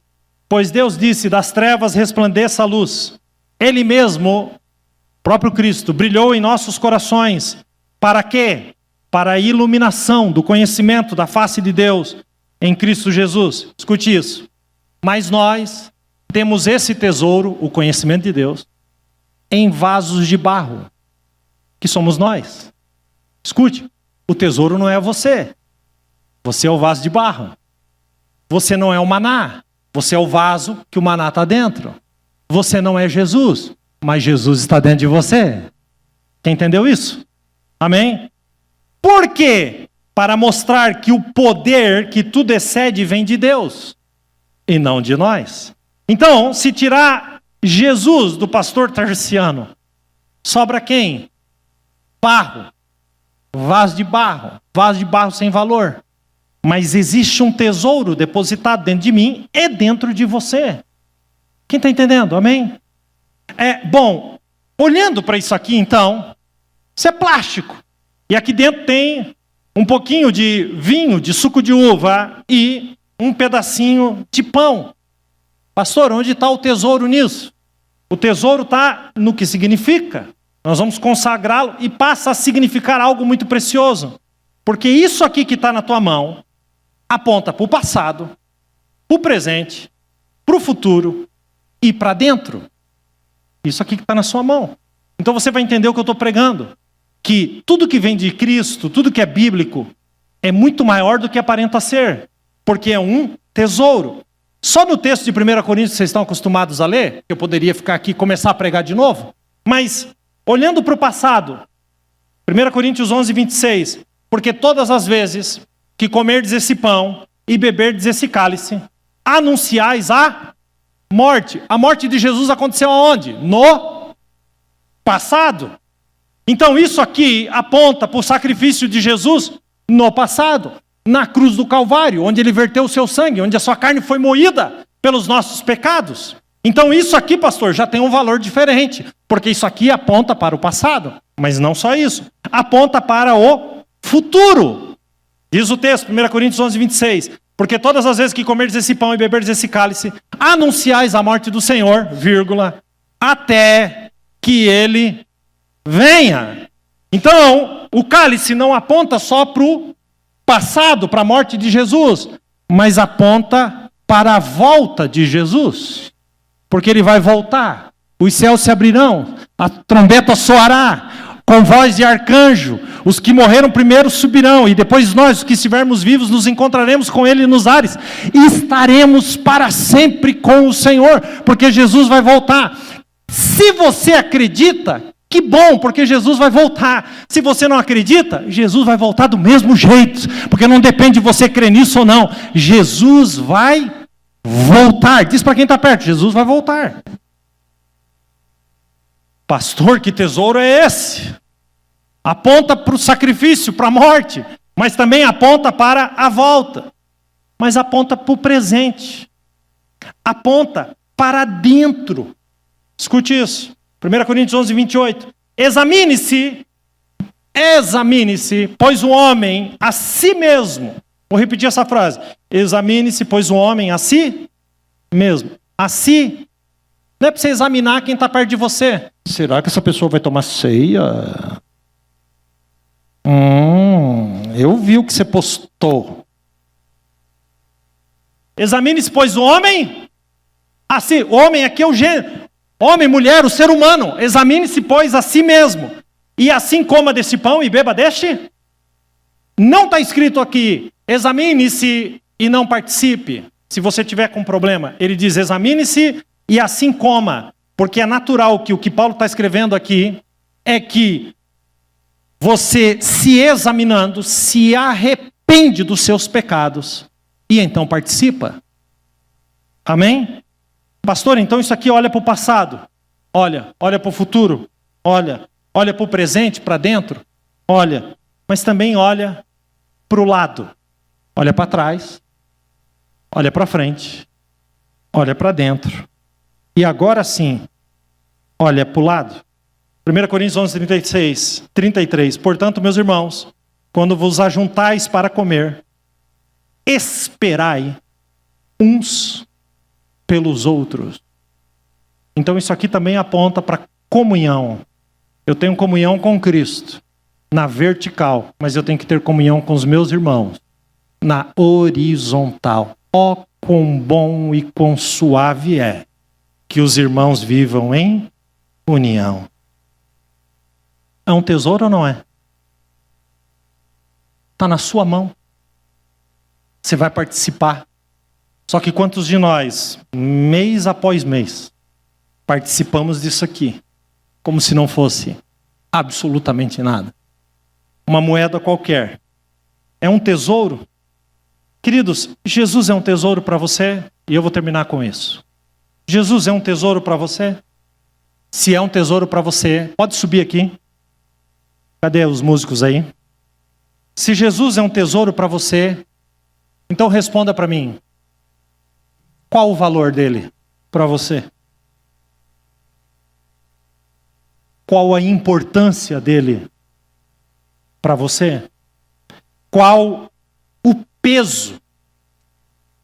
Pois Deus disse, das trevas resplandeça a luz. Ele mesmo, próprio Cristo, brilhou em nossos corações. Para quê? Para a iluminação do conhecimento da face de Deus em Cristo Jesus. Escute isso. Mas nós temos esse tesouro, o conhecimento de Deus, em vasos de barro, que somos nós. Escute, o tesouro não é você. Você é o vaso de barro. Você não é o maná. Você é o vaso que o maná está dentro. Você não é Jesus, mas Jesus está dentro de você. Quem entendeu isso? Amém? Por quê? Para mostrar que o poder que tudo excede vem de Deus e não de nós. Então, se tirar Jesus do pastor Tarciano, sobra quem? Barro. Vaso de barro sem valor. Mas existe um tesouro depositado dentro de mim e dentro de você. Quem está entendendo? Amém? Bom, olhando para isso aqui então, isso é plástico. E aqui dentro tem um pouquinho de vinho, de suco de uva e um pedacinho de pão. Pastor, onde está o tesouro nisso? O tesouro está no que significa. Nós vamos consagrá-lo e passa a significar algo muito precioso. Porque isso aqui que está na tua mão aponta para o passado, para o presente, para o futuro e para dentro. Isso aqui que está na sua mão. Então você vai entender o que eu estou pregando. Que tudo que vem de Cristo, tudo que é bíblico, é muito maior do que aparenta ser. Porque é um tesouro. Só no texto de 1 Coríntios vocês estão acostumados a ler, eu poderia ficar aqui e começar a pregar de novo, mas olhando para o passado, 1 Coríntios 11:26, porque todas as vezes que comerdes esse pão e beberdes esse cálice, anunciais a morte. A morte de Jesus aconteceu aonde? No passado. Então isso aqui aponta para o sacrifício de Jesus no passado. Na cruz do Calvário, onde ele verteu o seu sangue, onde a sua carne foi moída pelos nossos pecados. Então isso aqui, pastor, já tem um valor diferente, porque isso aqui aponta para o passado, mas não só isso, aponta para o futuro. Diz o texto, 1 Coríntios 11:26, porque todas as vezes que comerdes esse pão e beberdes esse cálice, anunciais a morte do Senhor, vírgula, até que ele venha. Então, o cálice não aponta só para o passado, para a morte de Jesus, mas aponta para a volta de Jesus, porque ele vai voltar, os céus se abrirão, a trombeta soará, com voz de arcanjo, os que morreram primeiro subirão, e depois nós, os que estivermos vivos, nos encontraremos com ele nos ares, e estaremos para sempre com o Senhor, porque Jesus vai voltar. Se você acredita, que bom, porque Jesus vai voltar. Se você não acredita, Jesus vai voltar do mesmo jeito, porque não depende de você crer nisso ou não. Jesus vai voltar. Diz para quem está perto, Jesus vai voltar. Pastor, que tesouro é esse? Aponta para o sacrifício, para a morte, mas também aponta para a volta. Mas aponta para o presente. Aponta para dentro. Escute isso. 1 Coríntios 11:28. Examine-se, pois o homem a si mesmo. Vou repetir essa frase. Examine-se, pois o homem a si mesmo. A si. Não é para você examinar quem está perto de você. Será que essa pessoa vai tomar ceia? Eu vi o que você postou. Examine-se, pois, o homem. Assim, homem aqui é o gênero. Homem, mulher, o ser humano. Examine-se, pois, a si mesmo. E assim coma desse pão e beba deste. Não está escrito aqui, examine-se e não participe. Se você tiver com problema, ele diz, examine-se e assim coma. Porque é natural que o que Paulo está escrevendo aqui é que você, se examinando, se arrepende dos seus pecados e então participa. Amém? Pastor, então isso aqui olha para o passado. Olha para o futuro. Olha para o presente, para dentro. Olha, mas também olha para o lado. Olha para trás. Olha para frente. Olha para dentro. E agora sim, olha para o lado. 1 Coríntios 11, 33. Portanto, meus irmãos, quando vos ajuntais para comer, esperai uns pelos outros. Então isso aqui também aponta para comunhão. Eu tenho comunhão com Cristo na vertical, mas eu tenho que ter comunhão com os meus irmãos na horizontal. Ó, quão bom e quão suave é que os irmãos vivam em união. É um tesouro ou não é? Está na sua mão. Você vai participar. Só que quantos de nós, mês após mês, participamos disso aqui, como se não fosse absolutamente nada? Uma moeda qualquer. É um tesouro? Queridos, Jesus é um tesouro para você? E eu vou terminar com isso. Jesus é um tesouro para você? Se é um tesouro para você, pode subir aqui. Cadê os músicos aí? Se Jesus é um tesouro para você, então responda para mim. Qual o valor dele para você? Qual a importância dele para você? Qual o peso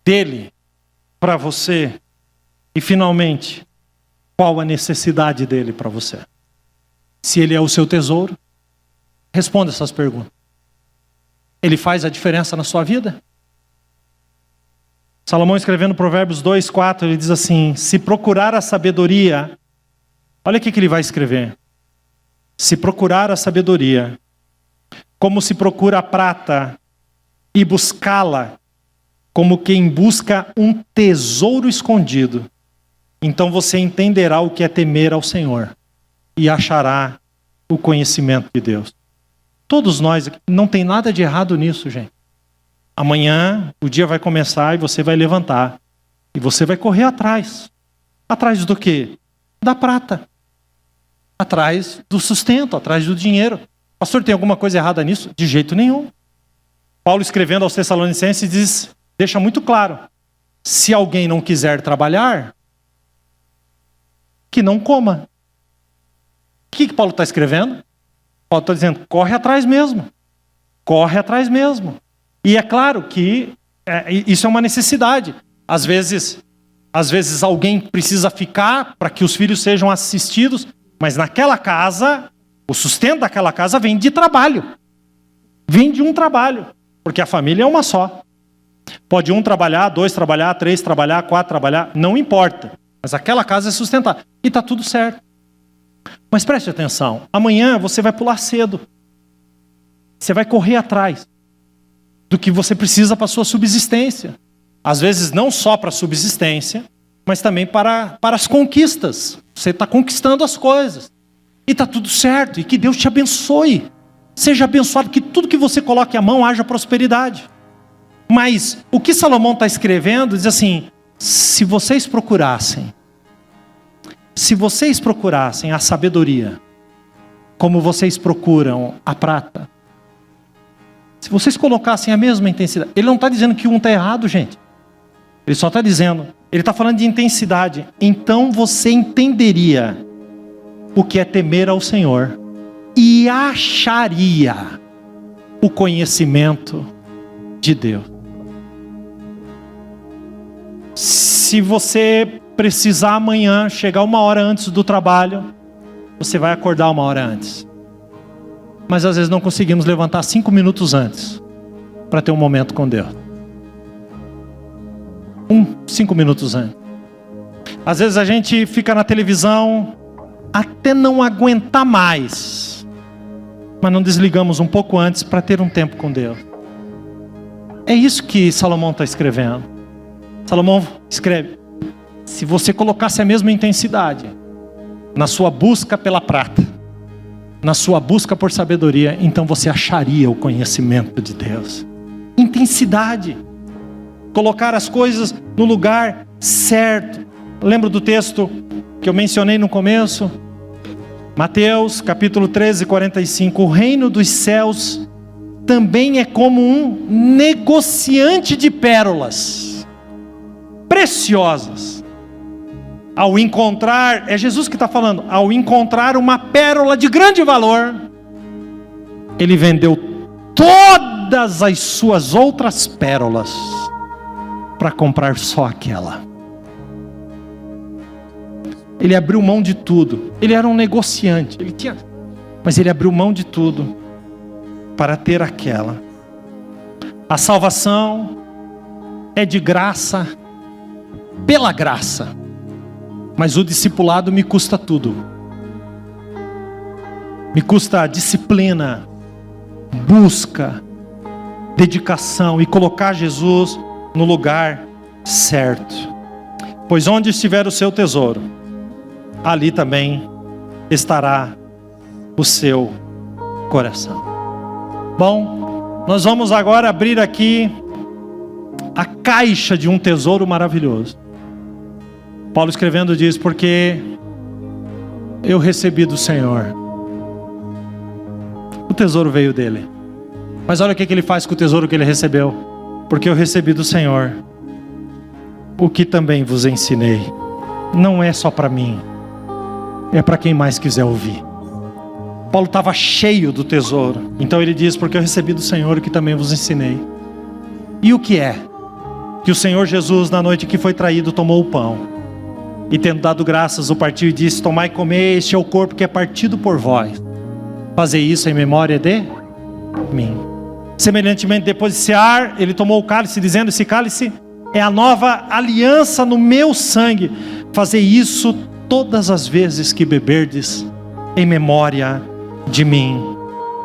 dele para você? E finalmente, qual a necessidade dele para você? Se ele é o seu tesouro, responda essas perguntas. Ele faz a diferença na sua vida? Salomão, escrevendo Provérbios 2:4, ele diz assim: se procurar a sabedoria, olha o que ele vai escrever. Se procurar a sabedoria, como se procura a prata, e buscá-la, como quem busca um tesouro escondido, então você entenderá o que é temer ao Senhor, e achará o conhecimento de Deus. Todos nós, não tem nada de errado nisso, gente. Amanhã o dia vai começar e você vai levantar. E você vai correr atrás. Atrás do quê? Da prata. Atrás do sustento, atrás do dinheiro. Pastor, tem alguma coisa errada nisso? De jeito nenhum. Paulo, escrevendo aos Tessalonicenses, diz, deixa muito claro. Se alguém não quiser trabalhar, que não coma. O que Paulo está escrevendo? Paulo está dizendo, corre atrás mesmo. Corre atrás mesmo. E é claro que isso é uma necessidade. Às vezes alguém precisa ficar para que os filhos sejam assistidos, mas naquela casa, o sustento daquela casa vem de trabalho. Vem de um trabalho, porque a família é uma só. Pode um trabalhar, dois trabalhar, três trabalhar, quatro trabalhar, não importa. Mas aquela casa é sustentada. E está tudo certo. Mas preste atenção, amanhã você vai pular cedo. Você vai correr atrás do que você precisa para a sua subsistência. Às vezes não só para a subsistência, mas também para as conquistas. Você está conquistando as coisas. E está tudo certo. E que Deus te abençoe. Seja abençoado, que tudo que você coloque a mão haja prosperidade. Mas o que Salomão está escrevendo diz assim, se vocês procurassem a sabedoria, como vocês procuram a prata, se vocês colocassem a mesma intensidade, ele não está dizendo que um está errado, gente. Ele só está dizendo, ele está falando de intensidade. Então você entenderia o que é temer ao Senhor e acharia o conhecimento de Deus. Se você precisar amanhã chegar 1 hora antes do trabalho, você vai acordar 1 hora antes. Mas às vezes não conseguimos levantar 5 minutos antes para ter um momento com Deus. 5 minutos antes. Às vezes a gente fica na televisão até não aguentar mais, mas não desligamos um pouco antes para ter um tempo com Deus. É isso que Salomão está escrevendo. Salomão escreve: se você colocasse a mesma intensidade na sua busca pela prata, na sua busca por sabedoria, então você acharia o conhecimento de Deus. Intensidade. Colocar as coisas no lugar certo. Lembra do texto que eu mencionei no começo? Mateus capítulo 13, 45. O reino dos céus também é como um negociante de pérolas preciosas. Ao encontrar, é Jesus que está falando, ao encontrar uma pérola de grande valor, ele vendeu todas as suas outras pérolas para comprar só aquela. Ele abriu mão de tudo. Ele era um negociante, mas ele abriu mão de tudo para ter aquela. A salvação é de graça, pela graça, mas o discipulado me custa tudo. Me custa disciplina, busca, dedicação e colocar Jesus no lugar certo. Pois onde estiver o seu tesouro, ali também estará o seu coração. Bom, nós vamos agora abrir aqui a caixa de um tesouro maravilhoso. Paulo escrevendo diz: porque eu recebi do Senhor. O tesouro veio dele. Mas olha o que ele faz com o tesouro que ele recebeu. Porque eu recebi do Senhor o que também vos ensinei. Não é só para mim, é para quem mais quiser ouvir. Paulo estava cheio do tesouro. Então ele diz: porque eu recebi do Senhor o que também vos ensinei. E o que é? Que o Senhor Jesus, na noite que foi traído, tomou o pão, e tendo dado graças, o partiu e disse: tomai e comei, este é o corpo que é partido por vós. Fazei isso em memória de mim. Semelhantemente, depois de cear, ele tomou o cálice, dizendo: esse cálice é a nova aliança no meu sangue. Fazei isso todas as vezes que beberdes, em memória de mim.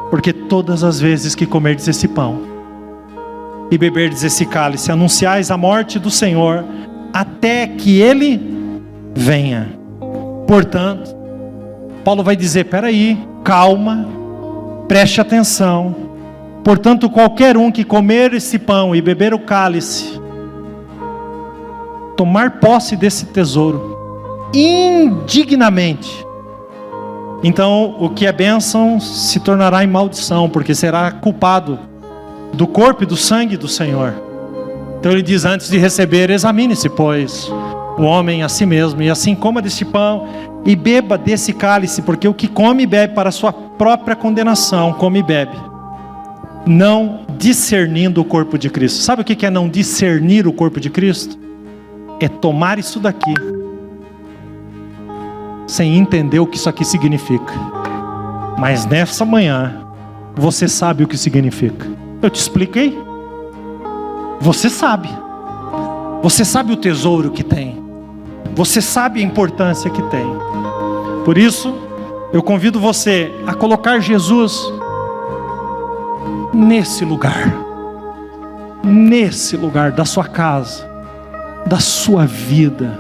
Porque todas as vezes que comerdes esse pão e beberdes esse cálice, anunciais a morte do Senhor até que ele venha. Portanto, Paulo vai dizer: peraí, calma, preste atenção. Portanto, qualquer um que comer esse pão e beber o cálice, tomar posse desse tesouro indignamente, então o que é bênção se tornará em maldição, porque será culpado do corpo e do sangue do Senhor. Então ele diz: antes de receber, examine-se, pois, o homem a si mesmo, e assim coma deste pão e beba desse cálice, porque o que come e bebe para a sua própria condenação, come e bebe, não discernindo o corpo de Cristo. Sabe o que é não discernir o corpo de Cristo? É tomar isso daqui sem entender o que isso aqui significa. Mas nessa manhã você sabe o que significa. Eu te expliquei. Você sabe. Você sabe o tesouro que tem. Você sabe a importância que tem. Por isso, eu convido você a colocar Jesus nesse lugar da sua casa, da sua vida,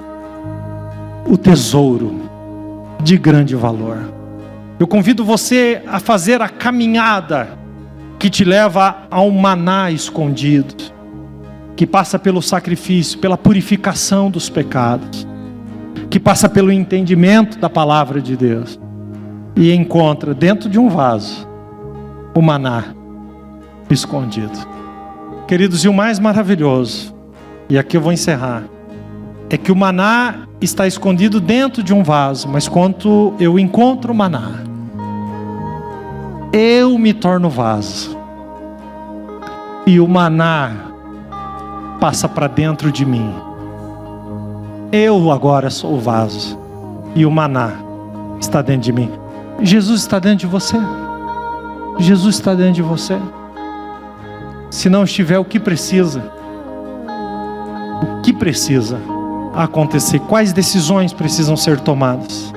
o tesouro de grande valor. Eu convido você a fazer a caminhada que te leva ao maná escondido, que passa pelo sacrifício, pela purificação dos pecados, que passa pelo entendimento da palavra de Deus, e encontra dentro de um vaso o maná escondido. Queridos, e o mais maravilhoso, e aqui eu vou encerrar, é que o maná está escondido dentro de um vaso, mas quando eu encontro o maná, eu me torno vaso, e o maná passa para dentro de mim. Eu agora sou o vaso, e o maná está dentro de mim. Jesus está dentro de você. Jesus está dentro de você. Se não estiver, o que precisa? O que precisa acontecer, quais decisões precisam ser tomadas.